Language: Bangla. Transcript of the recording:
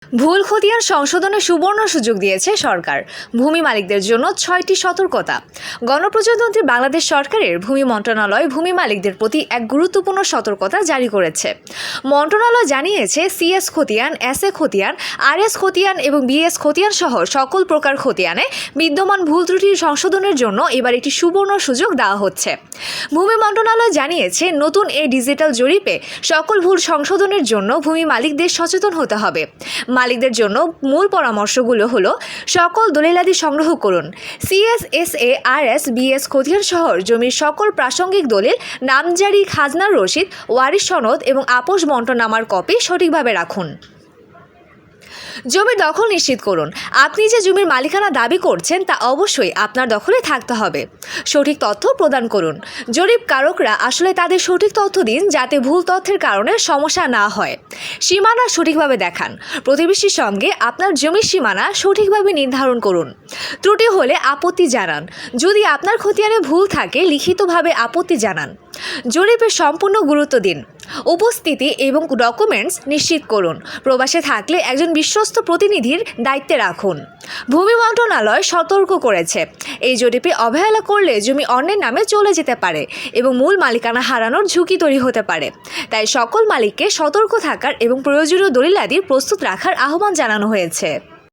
ভুল খতিয়ান সংশোধনের সুবর্ণ সুযোগ দিয়েছে সরকার। ভূমি মালিকদের জন্য 6টি সতর্কতা। গণপ্রজাতন্ত্রী বাংলাদেশ সরকারের ভূমি মন্ত্রণালয় ভূমি মালিকদের প্রতি এক গুরুত্বপূর্ণ সতর্কতা জারি করেছে। মন্ত্রণালয় জানিয়েছে, সিএস খতিয়ান, এসএ খতিয়ান, আরএস খতিয়ান এবং বিএস খতিয়ান সহ সকল প্রকার খতিয়ানে বিদ্যমান ভুল ত্রুটি সংশোধনের জন্য এবার একটি সুবর্ণ সুযোগ দেওয়া হচ্ছে। ভূমি মন্ত্রণালয় জানিয়েছে, নতুন এই ডিজিটাল জরিপে সকল ভুল সংশোধনের জন্য ভূমি মালিকদের সচেতন হতে হবে। মালিকদের জন্য মূল পরামর্শগুলো হলো: সকল দলিলাদি সংগ্রহ করুন। সিএস, এসএ, আরএস, বিএস খতিয়ান সহ জমির সকল প্রাসঙ্গিক দলিল, নামজারি, খাজনার রসিদ, ওয়ারিশ সনদ এবং আপোস বন্টনামার কপি সঠিকভাবে রাখুন। জমির দখল নিশ্চিত করুন। আপনি যে জমির মালিকানা দাবি করছেন তা অবশ্যই আপনার দখলে থাকতে হবে। সঠিক তথ্য প্রদান করুন। জরিপকারকরা আসলে তাদের সঠিক তথ্য দিন, যাতে ভুল তথ্যের কারণে সমস্যা না হয়। সীমানা সঠিকভাবে দেখান। প্রতিবেশীর সঙ্গে আপনার জমির সীমানা সঠিকভাবে নির্ধারণ করুন। ত্রুটি হলে আপত্তি জানান। যদি আপনার খতিয়ানে ভুল থাকে, লিখিতভাবে আপত্তি জানান। জরিপের সম্পূর্ণ গুরুত্ব দিন। উপস্থিতি এবং ডকুমেন্টস নিশ্চিত করুন। প্রবাসে থাকলে একজন বিশ্বস্ত প্রতিনিধির দায়িত্বে রাখুন। ভূমি মন্ত্রণালয় সতর্ক করেছে, এই জরিপে অবহেলা করলে জমি অন্যের নামে চলে যেতে পারে এবং মূল মালিকানা হারানোর ঝুঁকি তৈরি হতে পারে। তাই সকল মালিককে সতর্ক থাকার এবং প্রয়োজনীয় দলিলাদি প্রস্তুত রাখার আহ্বান জানানো হয়েছে।